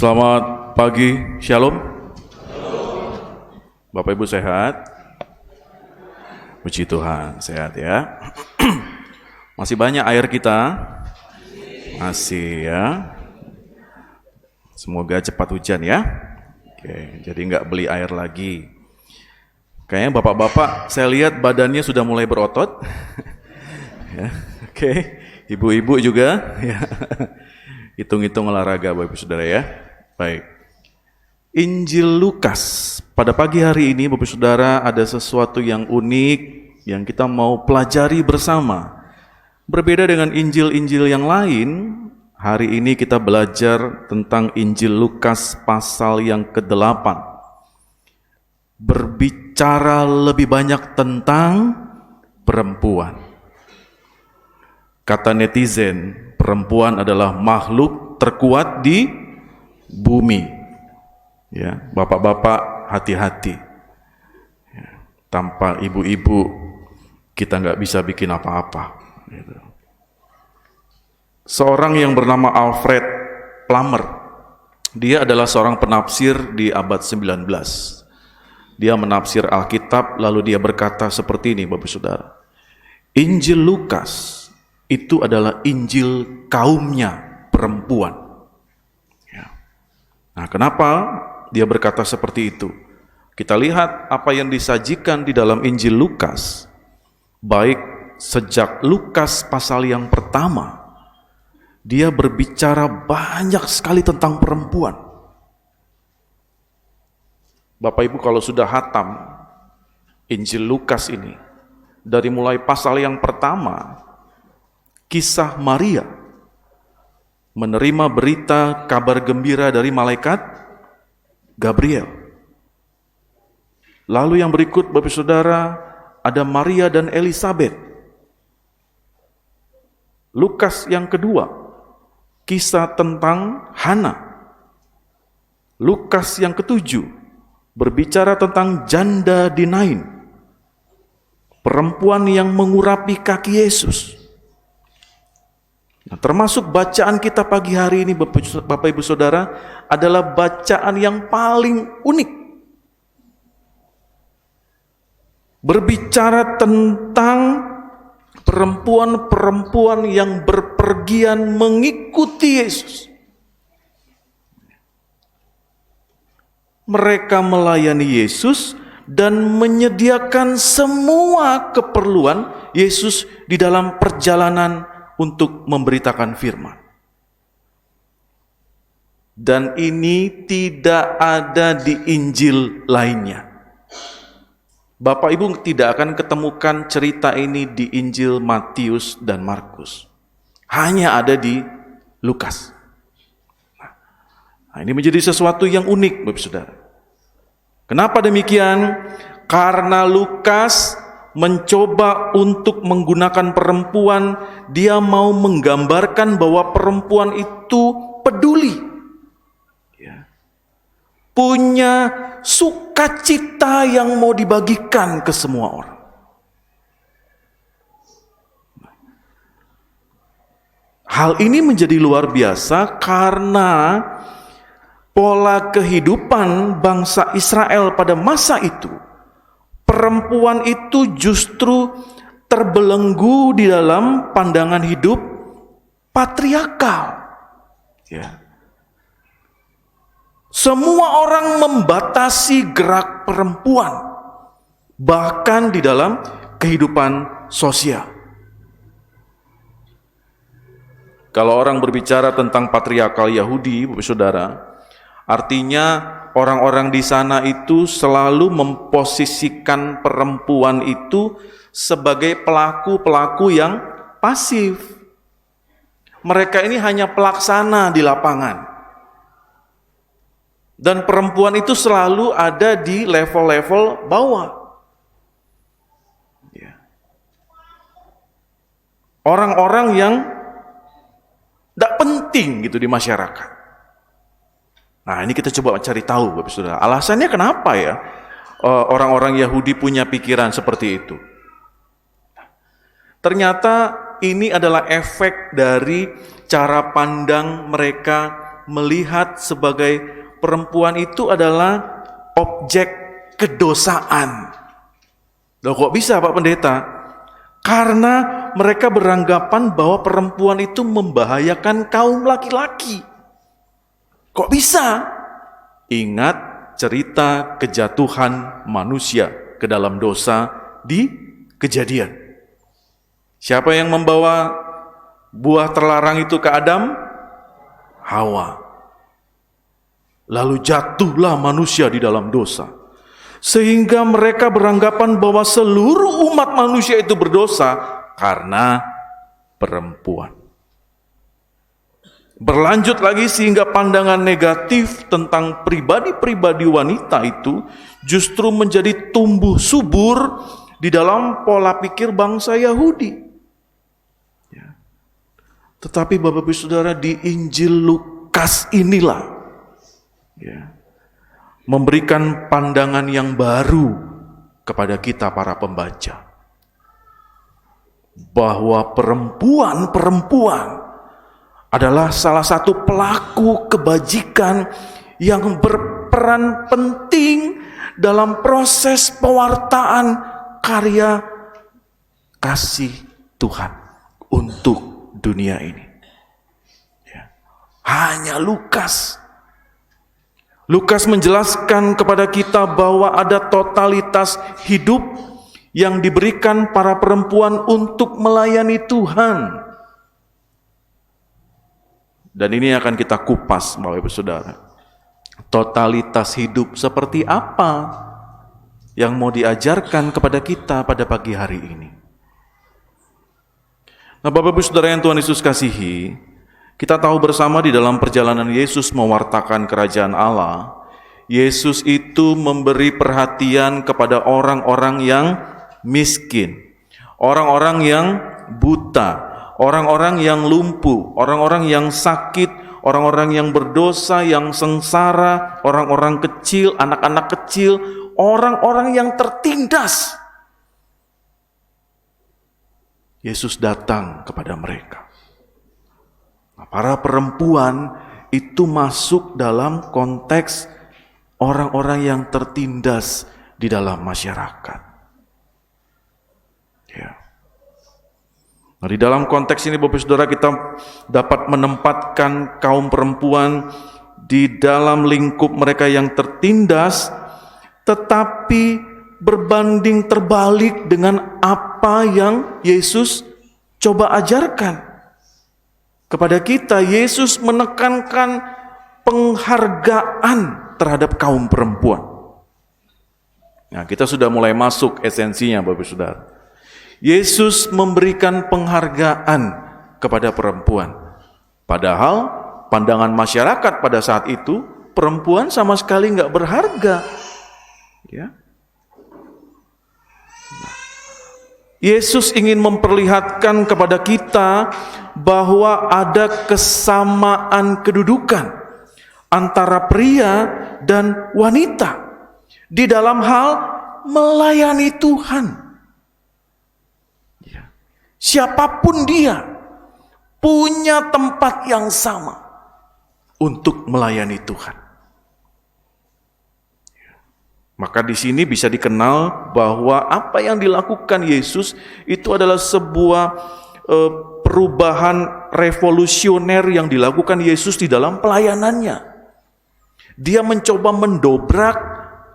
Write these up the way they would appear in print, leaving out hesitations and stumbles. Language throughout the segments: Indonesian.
Selamat pagi, Shalom. Bapak Ibu sehat? Puji Tuhan, sehat ya. Masih banyak air kita? Masih ya. Semoga cepat hujan ya. Oke, jadi nggak beli air lagi. Kayaknya bapak-bapak saya lihat badannya sudah mulai berotot. Ya, oke, ibu-ibu juga ya. Hitung-hitung olahraga Bapak Ibu Saudara ya. Baik. Injil Lukas. Pada pagi hari ini Bapak Ibu Saudara ada sesuatu yang unik yang kita mau pelajari bersama. Berbeda dengan Injil-Injil yang lain, hari ini kita belajar tentang Injil Lukas pasal yang ke-8. Berbicara lebih banyak tentang perempuan. Kata netizen, perempuan adalah makhluk terkuat di bumi. Ya, bapak-bapak hati-hati. Ya, tanpa ibu-ibu kita nggak bisa bikin apa-apa. Gitu. Seorang yang bernama Alfred Plummer, dia adalah seorang penafsir di abad 19. Dia menafsir Alkitab lalu dia berkata seperti ini Bapak Saudara. Injil Lukas itu adalah Injil kaumnya perempuan. Ya. Nah, kenapa dia berkata seperti itu? Kita lihat apa yang disajikan di dalam Injil Lukas. Baik sejak Lukas pasal yang pertama, dia berbicara banyak sekali tentang perempuan. Bapak Ibu kalau sudah hatam Injil Lukas ini, dari mulai pasal yang pertama, kisah Maria menerima berita kabar gembira dari malaikat Gabriel. Lalu yang berikut Bapak Saudara ada Maria dan Elisabet. Lukas yang kedua, kisah tentang Hana. Lukas yang ketujuh berbicara tentang janda di Nain, perempuan yang mengurapi kaki Yesus. Nah, termasuk bacaan kita pagi hari ini Bapak Ibu Saudara adalah bacaan yang paling unik. Berbicara tentang perempuan-perempuan yang berpergian mengikuti Yesus. Mereka melayani Yesus dan menyediakan semua keperluan Yesus di dalam perjalanan untuk memberitakan firman. Dan ini tidak ada di Injil lainnya. Bapak Ibu tidak akan ketemukan cerita ini di Injil Matius dan Markus. Hanya ada di Lukas. Nah, ini menjadi sesuatu yang unik, Bapak Saudara. Kenapa demikian? Karena Lukas mencoba untuk menggunakan perempuan, dia mau menggambarkan bahwa perempuan itu peduli, ya, punya sukacita yang mau dibagikan ke semua orang. Hal ini menjadi luar biasa karena pola kehidupan bangsa Israel pada masa itu, perempuan itu justru terbelenggu di dalam pandangan hidup patriarkal. Ya. Semua orang membatasi gerak perempuan, bahkan di dalam kehidupan sosial. Kalau orang berbicara tentang patriarkal Yahudi, Bapak Saudara, artinya orang-orang di sana itu selalu memposisikan perempuan itu sebagai pelaku-pelaku yang pasif. Mereka ini hanya pelaksana di lapangan. Dan perempuan itu selalu ada di level-level bawah. Ya. Orang-orang yang tidak penting gitu di masyarakat. Nah, ini kita coba cari tahu Bapak Saudara. Alasannya kenapa ya orang-orang Yahudi punya pikiran seperti itu? Ternyata ini adalah efek dari cara pandang mereka melihat sebagai perempuan itu adalah objek kedosaan. Loh, kok bisa Pak Pendeta? Karena mereka beranggapan bahwa perempuan itu membahayakan kaum laki-laki. Kok bisa? Ingat cerita kejatuhan manusia ke dalam dosa di Kejadian. Siapa yang membawa buah terlarang itu ke Adam? Hawa. Lalu jatuhlah manusia di dalam dosa. Sehingga mereka beranggapan bahwa seluruh umat manusia itu berdosa karena perempuan. Berlanjut lagi sehingga pandangan negatif tentang pribadi-pribadi wanita itu justru menjadi tumbuh subur di dalam pola pikir bangsa Yahudi. Ya. Tetapi Bapak Ibu Saudara, di Injil Lukas inilah ya, memberikan pandangan yang baru kepada kita para pembaca. Bahwa perempuan adalah salah satu pelaku kebajikan yang berperan penting dalam proses pewartaan karya kasih Tuhan untuk dunia ini. Ya. Hanya Lukas menjelaskan kepada kita bahwa ada totalitas hidup yang diberikan para perempuan untuk melayani Tuhan. Dan ini akan kita kupas, Bapak Ibu Saudara. Totalitas hidup seperti apa yang mau diajarkan kepada kita pada pagi hari ini. Nah, Bapak Ibu Saudara yang Tuhan Yesus kasihi, kita tahu bersama di dalam perjalanan Yesus mewartakan kerajaan Allah, Yesus itu memberi perhatian kepada orang-orang yang miskin, orang-orang yang buta, orang-orang yang lumpuh, orang-orang yang sakit, orang-orang yang berdosa, yang sengsara, orang-orang kecil, anak-anak kecil, orang-orang yang tertindas. Yesus datang kepada mereka. Nah, para perempuan itu masuk dalam konteks orang-orang yang tertindas di dalam masyarakat. Ya. Nah, di dalam konteks ini Bapak Saudara, kita dapat menempatkan kaum perempuan di dalam lingkup mereka yang tertindas, tetapi berbanding terbalik dengan apa yang Yesus coba ajarkan kepada kita. Yesus menekankan penghargaan terhadap kaum perempuan. Nah, kita sudah mulai masuk esensinya Bapak Saudara. Yesus memberikan penghargaan kepada perempuan. Padahal pandangan masyarakat pada saat itu, perempuan sama sekali nggak berharga. Ya. Yesus ingin memperlihatkan kepada kita bahwa ada kesamaan kedudukan antara pria dan wanita di dalam hal melayani Tuhan. Siapapun dia punya tempat yang sama untuk melayani Tuhan. Maka di sini bisa dikenal bahwa apa yang dilakukan Yesus itu adalah sebuah perubahan revolusioner yang dilakukan Yesus di dalam pelayanannya. Dia mencoba mendobrak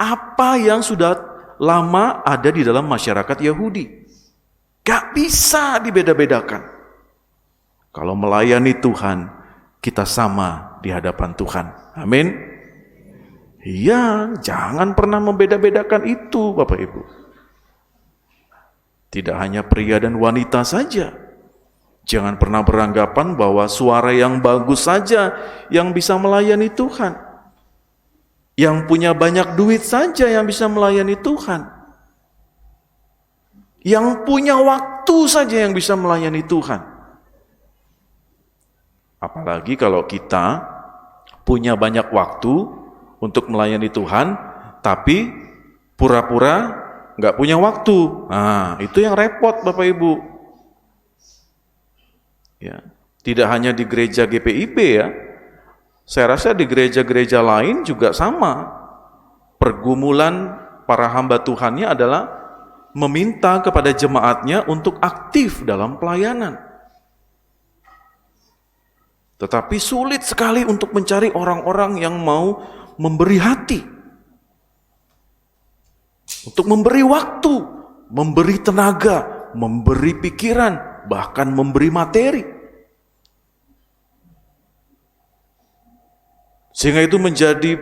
apa yang sudah lama ada di dalam masyarakat Yahudi. Gak bisa dibeda-bedakan. Kalau melayani Tuhan, kita sama di hadapan Tuhan. Amin. Iya, jangan pernah membeda-bedakan itu, Bapak Ibu. Tidak hanya pria dan wanita saja. Jangan pernah beranggapan bahwa suara yang bagus saja yang bisa melayani Tuhan. Yang punya banyak duit saja yang bisa melayani Tuhan. Yang punya waktu saja yang bisa melayani Tuhan. Apalagi kalau kita punya banyak waktu untuk melayani Tuhan, tapi pura-pura nggak punya waktu. Nah, itu yang repot Bapak Ibu. Ya, tidak hanya di gereja GPIB ya, Saya rasa di gereja-gereja lain juga sama. Pergumulan para hamba Tuhannya adalah meminta kepada jemaatnya untuk aktif dalam pelayanan. Tetapi sulit sekali untuk mencari orang-orang yang mau memberi hati, untuk memberi waktu, memberi tenaga, memberi pikiran, bahkan memberi materi. Sehingga itu menjadi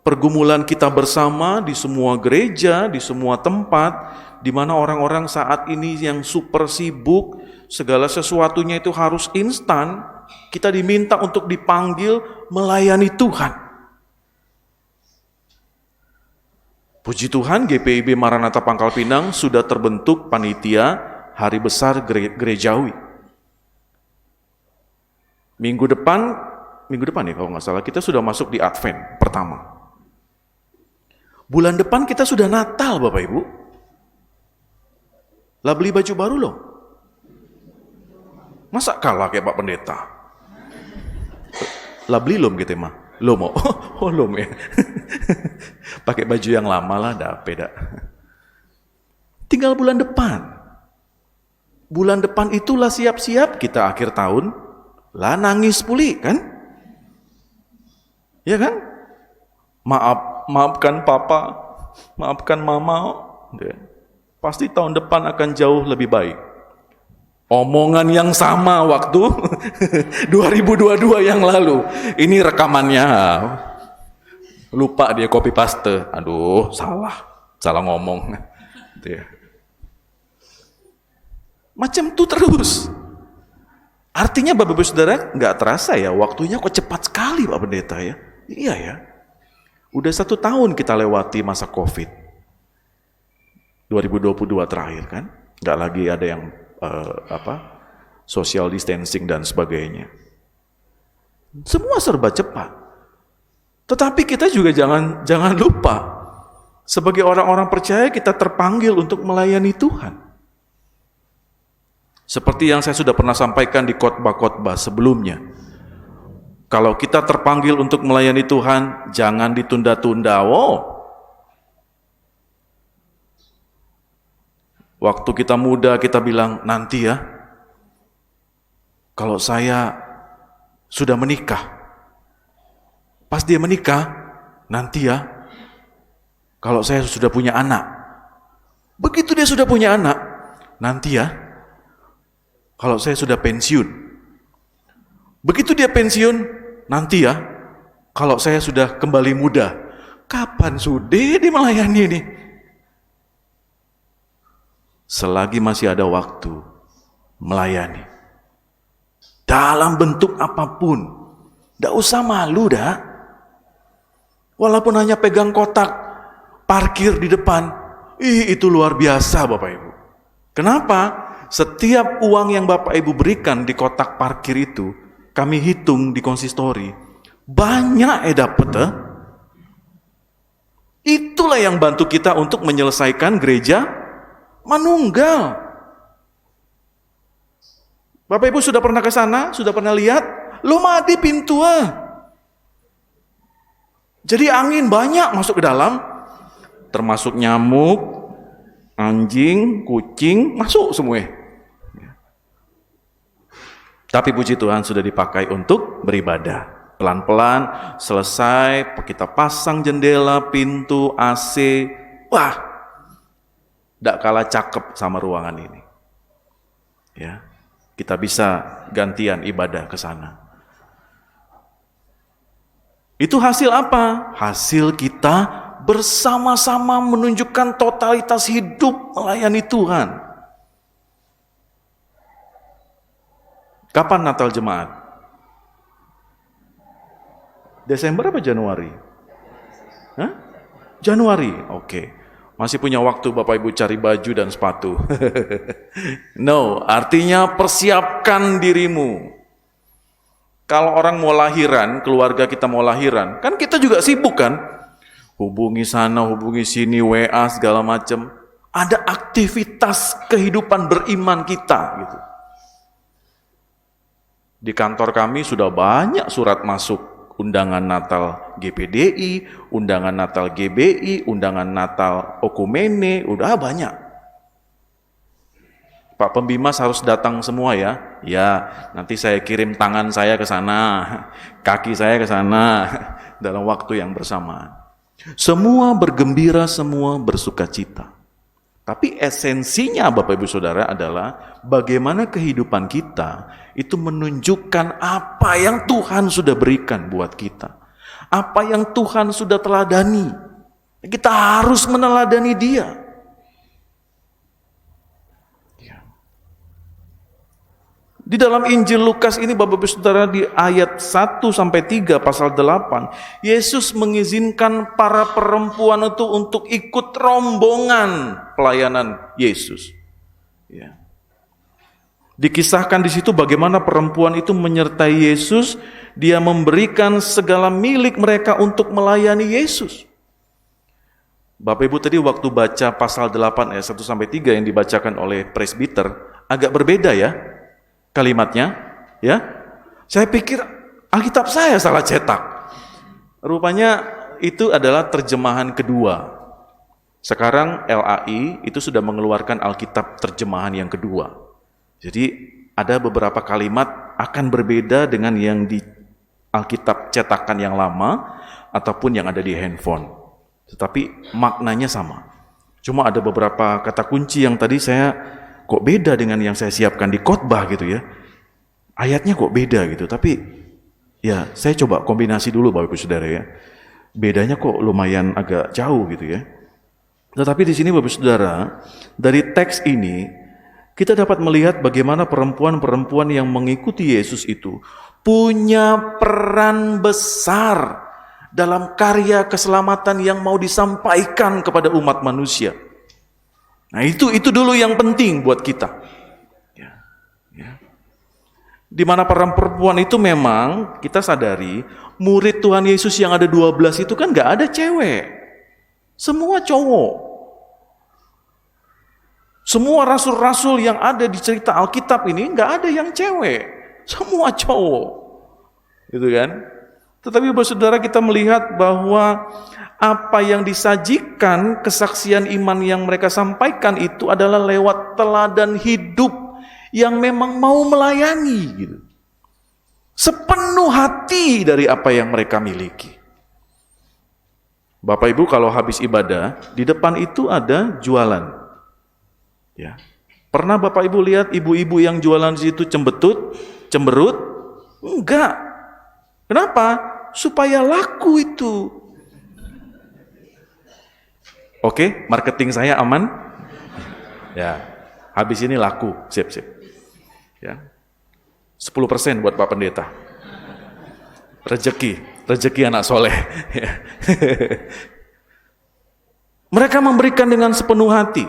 pergumulan kita bersama di semua gereja, di semua tempat, di mana orang-orang saat ini yang super sibuk, segala sesuatunya itu harus instan, kita diminta untuk dipanggil melayani Tuhan. Puji Tuhan, GPIB Maranatha Pangkal Pinang sudah terbentuk panitia Hari Besar Gerejawi. Minggu depan ya kalau nggak salah, kita sudah masuk di Advent pertama. Bulan depan kita sudah Natal, Bapak Ibu. Lah beli baju baru loh. Masa kalah kayak Pak Pendeta? Lah beli lom gitu mah. Lom, oh lom ya. Pakai baju yang lama lah, dah beda. Tinggal bulan depan. Bulan depan itulah siap-siap kita akhir tahun. Lah nangis pulih kan? Ya kan? Maafkan papa, maafkan mama. Pasti tahun depan akan jauh lebih baik. Omongan yang sama waktu 2022 yang lalu. Ini rekamannya. Lupa dia copy paste. Aduh, salah ngomong. Macam itu terus. Artinya Bapak Ibu Saudara, nggak terasa ya, waktunya kok cepat sekali Pak Pendeta ya. Iya ya. Udah 1 tahun kita lewati masa COVID. 2022 terakhir kan. Nggak lagi ada yang social distancing dan sebagainya. Semua serba cepat. Tetapi kita juga jangan lupa, sebagai orang-orang percaya kita terpanggil untuk melayani Tuhan. Seperti yang saya sudah pernah sampaikan di khotbah-khotbah sebelumnya. Kalau kita terpanggil untuk melayani Tuhan, jangan ditunda-tunda. Waktu kita muda kita bilang, nanti ya, kalau saya sudah menikah. Pas dia menikah, nanti ya, kalau saya sudah punya anak. Begitu dia sudah punya anak, nanti ya, kalau saya sudah pensiun. Begitu dia pensiun, nanti ya, kalau saya sudah kembali muda. Kapan sudah dia melayani ini? Selagi masih ada waktu, melayani. Dalam bentuk apapun, tidak usah malu dah. Walaupun hanya pegang kotak parkir di depan, itu luar biasa Bapak Ibu. Kenapa? Setiap uang yang Bapak Ibu berikan di kotak parkir itu, kami hitung di konsistori, banyak dapat. Itulah yang bantu kita untuk menyelesaikan gereja manunggal. Bapak Ibu sudah pernah ke sana? Sudah pernah lihat? Lumadi pintu. Jadi angin banyak masuk ke dalam, termasuk nyamuk, anjing, kucing, masuk semua. Tapi puji Tuhan sudah dipakai untuk beribadah. Pelan-pelan selesai, kita pasang jendela, pintu, AC. Wah, tidak kalah cakep sama ruangan ini. Ya, kita bisa gantian ibadah ke sana. Itu hasil apa? Hasil kita bersama-sama menunjukkan totalitas hidup melayani Tuhan. Kapan Natal jemaat? Desember apa Januari? Hah? Januari, oke. Masih punya waktu Bapak Ibu cari baju dan sepatu. No, artinya persiapkan dirimu. Kalau orang mau lahiran, keluarga kita mau lahiran, kan kita juga sibuk kan? Hubungi sana, hubungi sini, WA segala macam. Ada aktivitas kehidupan beriman kita gitu. Di kantor kami sudah banyak surat masuk undangan Natal GPDI, undangan Natal GBI, undangan Natal Okumene, udah banyak. Pak Pembimas harus datang semua ya. Ya, nanti saya kirim tangan saya ke sana, kaki saya ke sana dalam waktu yang bersamaan. Semua bergembira, semua bersukacita. Tapi esensinya Bapak Ibu Saudara adalah bagaimana kehidupan kita itu menunjukkan apa yang Tuhan sudah berikan buat kita. Apa yang Tuhan sudah teladani. Kita harus meneladani Dia. Di dalam Injil Lukas ini Bapak Ibu Saudara di ayat 1-3 pasal 8, Yesus mengizinkan para perempuan itu untuk ikut rombongan pelayanan Yesus. Ya. Dikisahkan di situ bagaimana perempuan itu menyertai Yesus, dia memberikan segala milik mereka untuk melayani Yesus. Bapak Ibu tadi waktu baca pasal 8 ayat 1-3 yang dibacakan oleh presbiter agak berbeda ya. Kalimatnya, ya. Saya pikir Alkitab saya salah cetak. Rupanya itu adalah terjemahan kedua. Sekarang LAI itu sudah mengeluarkan Alkitab terjemahan yang kedua. Jadi ada beberapa kalimat akan berbeda dengan yang di Alkitab cetakan yang lama ataupun yang ada di handphone. Tetapi maknanya sama. Cuma ada beberapa kata kunci yang tadi saya kok beda dengan yang saya siapkan di khotbah gitu ya. Ayatnya kok beda gitu, tapi ya saya coba kombinasi dulu Bapak Ibu Saudara ya. Bedanya kok lumayan agak jauh gitu ya. Tetapi di sini Bapak Ibu Saudara, dari teks ini kita dapat melihat bagaimana perempuan-perempuan yang mengikuti Yesus itu punya peran besar dalam karya keselamatan yang mau disampaikan kepada umat manusia. Nah itu dulu yang penting buat kita. Ya. Di mana para perempuan itu memang kita sadari murid Tuhan Yesus yang ada 12 itu kan gak ada cewek. Semua cowok. Semua rasul-rasul yang ada di cerita Alkitab ini gak ada yang cewek. Semua cowok. Gitu kan? Tetapi Bapak Saudara kita melihat bahwa apa yang disajikan, kesaksian iman yang mereka sampaikan itu adalah lewat teladan hidup yang memang mau melayani gitu. Sepenuh hati dari apa yang mereka miliki. Bapak Ibu kalau habis ibadah, di depan itu ada jualan. Ya. Pernah Bapak Ibu lihat ibu-ibu yang jualan di situ cemberut? Enggak. Kenapa? Supaya laku itu. Oke, marketing saya aman? Ya, habis ini laku, sip. Ya, 10% buat Pak Pendeta. Rezeki anak soleh. Mereka memberikan dengan sepenuh hati.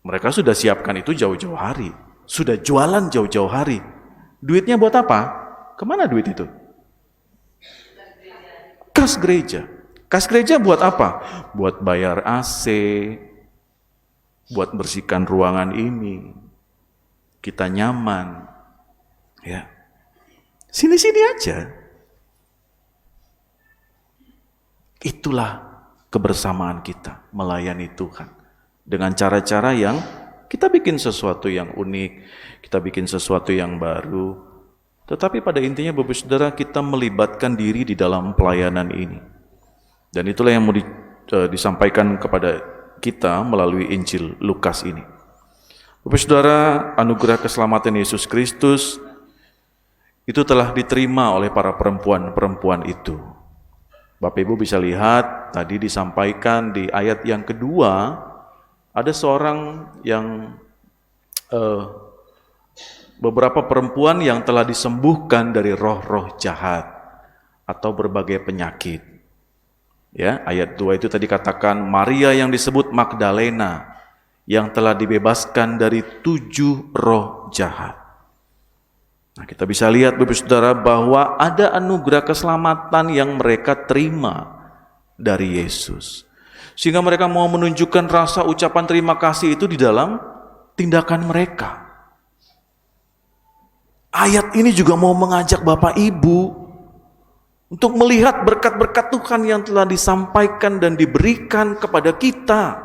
Mereka sudah siapkan itu jauh-jauh hari. Sudah jualan jauh-jauh hari. Duitnya buat apa? Kemana duit itu? Kas gereja. Kas gereja buat apa? Buat bayar AC, buat bersihkan ruangan ini. Kita nyaman. Ya. Sini-sini aja. Itulah kebersamaan kita melayani Tuhan. Dengan cara-cara yang kita bikin sesuatu yang unik, kita bikin sesuatu yang baru. Tetapi pada intinya Bapak Saudara kita melibatkan diri di dalam pelayanan ini. Dan itulah yang mau disampaikan kepada kita melalui Injil Lukas ini. Bapak Saudara, anugerah keselamatan Yesus Kristus itu telah diterima oleh para perempuan-perempuan itu. Bapak Ibu bisa lihat tadi disampaikan di ayat yang kedua, ada seorang yang beberapa perempuan yang telah disembuhkan dari roh-roh jahat atau berbagai penyakit. Ya, ayat 2 itu tadi katakan Maria yang disebut Magdalena yang telah dibebaskan dari 7 roh jahat. Nah, kita bisa lihat Bapak Saudara bahwa ada anugerah keselamatan yang mereka terima dari Yesus. Sehingga mereka mau menunjukkan rasa ucapan terima kasih itu di dalam tindakan mereka. Ayat ini juga mau mengajak Bapak Ibu untuk melihat berkat-berkat Tuhan yang telah disampaikan dan diberikan kepada kita.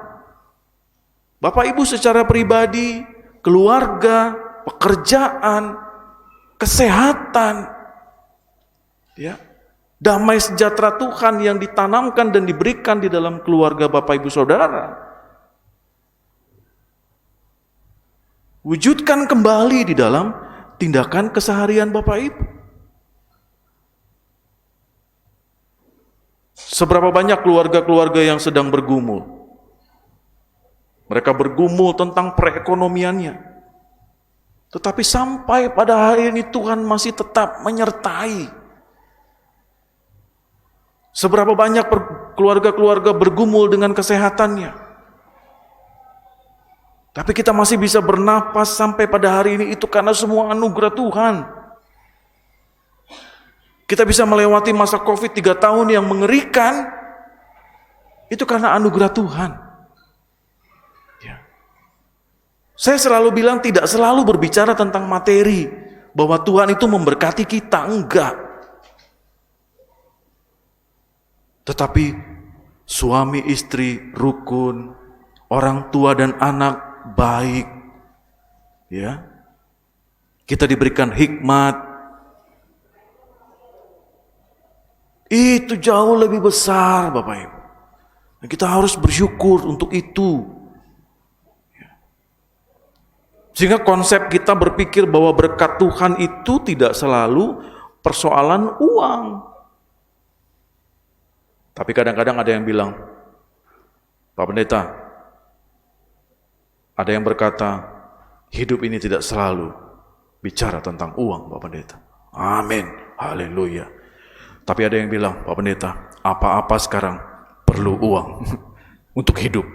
Bapak Ibu secara pribadi, keluarga, pekerjaan, kesehatan, ya, damai sejahtera Tuhan yang ditanamkan dan diberikan di dalam keluarga Bapak Ibu Saudara. Wujudkan kembali di dalam tindakan keseharian Bapak Ibu. Seberapa banyak keluarga-keluarga yang sedang bergumul? Mereka bergumul tentang perekonomiannya. Tetapi sampai pada hari ini Tuhan masih tetap menyertai. Seberapa banyak keluarga-keluarga bergumul dengan kesehatannya. Tapi kita masih bisa bernapas sampai pada hari ini, itu karena semua anugerah Tuhan. Kita bisa melewati masa COVID 3 tahun yang mengerikan, itu karena anugerah Tuhan. Ya. Saya selalu bilang tidak selalu berbicara tentang materi, bahwa Tuhan itu memberkati kita, enggak. Tetapi suami istri rukun, orang tua dan anak baik, ya. Kita diberikan hikmat. Itu jauh lebih besar, Bapak Ibu. Dan kita harus bersyukur untuk itu. Sehingga konsep kita berpikir bahwa berkat Tuhan itu tidak selalu persoalan uang. Tapi kadang-kadang ada yang bilang, Pak Pendeta, ada yang berkata, hidup ini tidak selalu bicara tentang uang, Pak Pendeta. Amin, haleluya. Tapi ada yang bilang, Pak Pendeta, apa-apa sekarang perlu uang untuk hidup.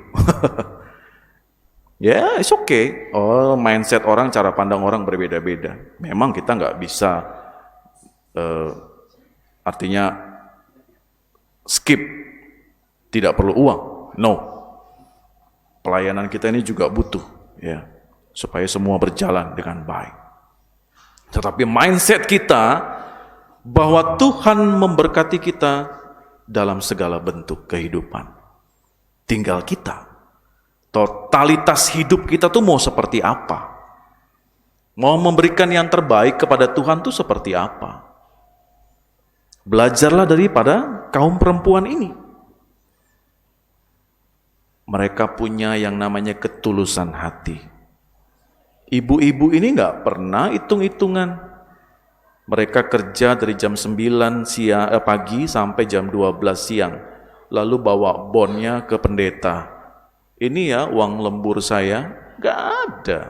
Ya, it's okay. Oh, mindset orang, cara pandang orang berbeda-beda. Memang kita nggak bisa, artinya skip, tidak perlu uang. No. Pelayanan kita ini juga butuh, ya, supaya semua berjalan dengan baik. Tetapi mindset kita bahwa Tuhan memberkati kita dalam segala bentuk kehidupan. Tinggal kita. Totalitas hidup kita tuh mau seperti apa? Mau memberikan yang terbaik kepada Tuhan tuh seperti apa? Belajarlah daripada kaum perempuan ini. Mereka punya yang namanya ketulusan hati. Ibu-ibu ini nggak pernah hitung-hitungan. Mereka kerja dari jam 9 pagi sampai jam 12 siang. Lalu bawa bonnya ke pendeta. Ini ya uang lembur saya, nggak ada.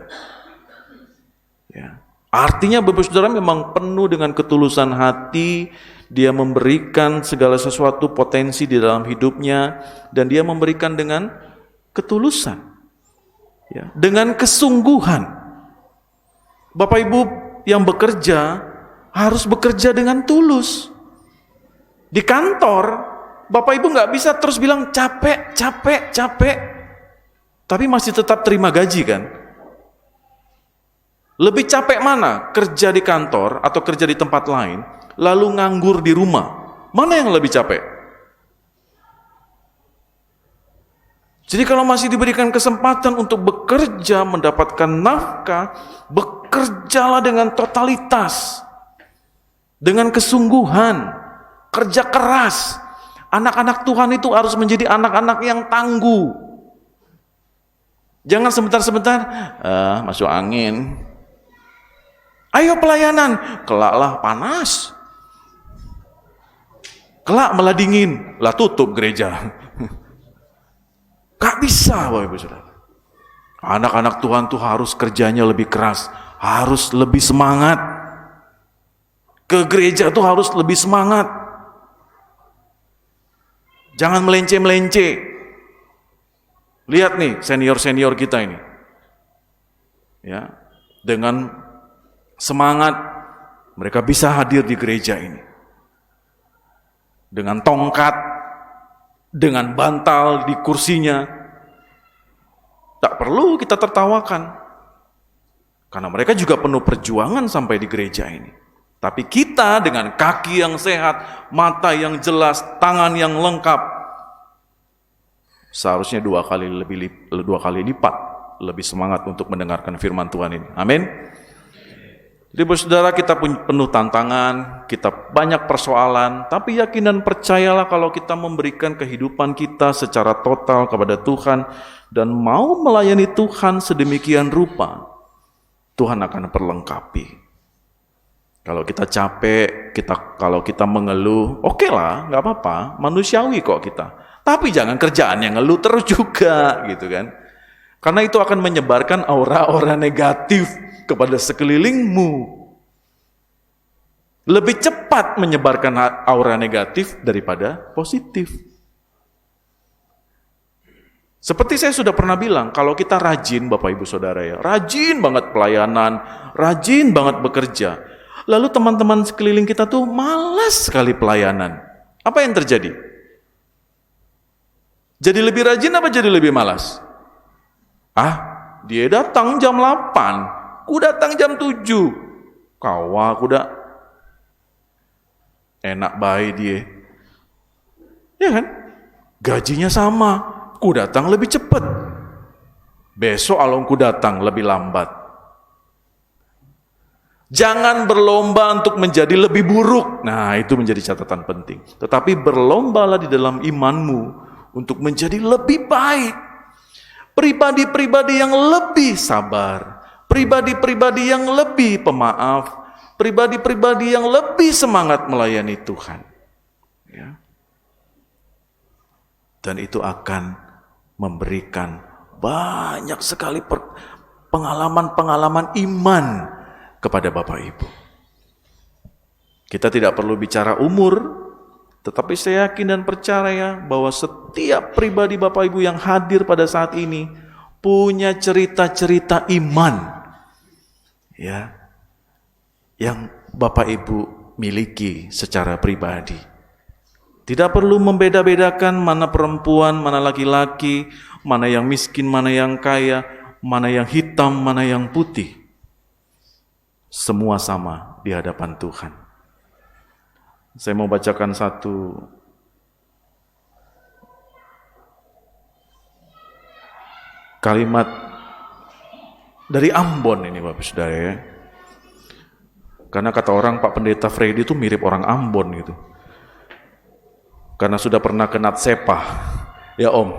Ya. Artinya Bapak Saudara memang penuh dengan ketulusan hati. Dia memberikan segala sesuatu potensi di dalam hidupnya. Dan dia memberikan dengan ketulusan. Ya. Dengan kesungguhan. Bapak Ibu yang bekerja harus bekerja dengan tulus. Di kantor, Bapak Ibu nggak bisa terus bilang capek, capek, capek, tapi masih tetap terima gaji kan? Lebih capek mana? Kerja di kantor atau kerja di tempat lain, lalu nganggur di rumah. Mana yang lebih capek? Jadi kalau masih diberikan kesempatan untuk bekerja, mendapatkan nafkah, bekerjalah dengan totalitas. Dengan kesungguhan, kerja keras. Anak-anak Tuhan itu harus menjadi anak-anak yang tangguh. Jangan sebentar-sebentar, masuk angin. Ayo pelayanan, kelaklah panas. Kelak malah dingin, lah tutup gereja. Gak bisa, Bapak Ibu Saudara. Anak-anak Tuhan tuh harus kerjanya lebih keras, harus lebih semangat. Ke gereja tuh harus lebih semangat. Jangan melence-melence. Lihat nih senior-senior kita ini. Ya, dengan semangat mereka bisa hadir di gereja ini. Dengan tongkat, dengan bantal di kursinya. Tak perlu kita tertawakan. Karena mereka juga penuh perjuangan sampai di gereja ini. Tapi kita dengan kaki yang sehat, mata yang jelas, tangan yang lengkap, seharusnya dua kali lipat lebih semangat untuk mendengarkan firman Tuhan ini. Amin. Jadi saudara, kita penuh tantangan, kita banyak persoalan, tapi yakin dan percayalah kalau kita memberikan kehidupan kita secara total kepada Tuhan dan mau melayani Tuhan sedemikian rupa, Tuhan akan perlengkapi. Kalau kita capek, kalau kita mengeluh, oke lah, nggak apa-apa, manusiawi kok kita. Tapi jangan kerjaan yang ngeluh terus juga, gitu kan. Karena itu akan menyebarkan aura-aura negatif kepada sekelilingmu. Lebih cepat menyebarkan aura negatif daripada positif. Seperti saya sudah pernah bilang, kalau kita rajin Bapak Ibu Saudara ya, rajin banget pelayanan, rajin banget bekerja. Lalu teman-teman sekeliling kita tuh malas sekali pelayanan. Apa yang terjadi? Jadi lebih rajin apa jadi lebih malas? Dia datang jam 8, ku datang jam 7. Aku udah enak baik dia. Ya kan? Gajinya sama, ku datang lebih cepat. Besok alongku datang lebih lambat. Jangan berlomba untuk menjadi lebih buruk. Nah, itu menjadi catatan penting. Tetapi berlombalah di dalam imanmu untuk menjadi lebih baik. Pribadi-pribadi yang lebih sabar, pribadi-pribadi yang lebih pemaaf, pribadi-pribadi yang lebih semangat melayani Tuhan. Ya. Dan itu akan memberikan banyak sekali pengalaman-pengalaman iman kepada Bapak Ibu. Kita tidak perlu bicara umur, tetapi saya yakin dan percaya bahwa setiap pribadi Bapak Ibu yang hadir pada saat ini punya cerita-cerita iman, ya, yang Bapak Ibu miliki secara pribadi. Tidak perlu membeda-bedakan mana perempuan, mana laki-laki, mana yang miskin, mana yang kaya, mana yang hitam, mana yang putih. Semua sama di hadapan Tuhan. Saya mau bacakan satu kalimat dari Ambon ini Bapak Saudara ya. Karena kata orang Pak Pendeta Freddy itu mirip orang Ambon gitu. Karena sudah pernah kena sepah. Ya Om.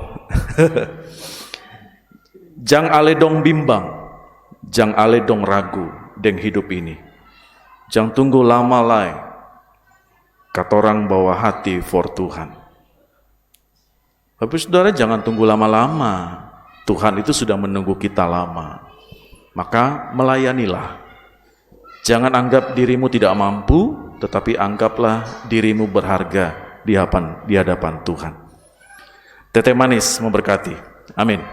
Jang ale dong bimbang, jang ale dong ragu deng hidup ini. Jang tunggu lama lai. Kata orang bawa hati for Tuhan. Tapi saudara jangan tunggu lama-lama. Tuhan itu sudah menunggu kita lama. Maka melayanilah. Jangan anggap dirimu tidak mampu, tetapi anggaplah dirimu berharga di hadapan Tuhan. Teteh manis memberkati. Amin.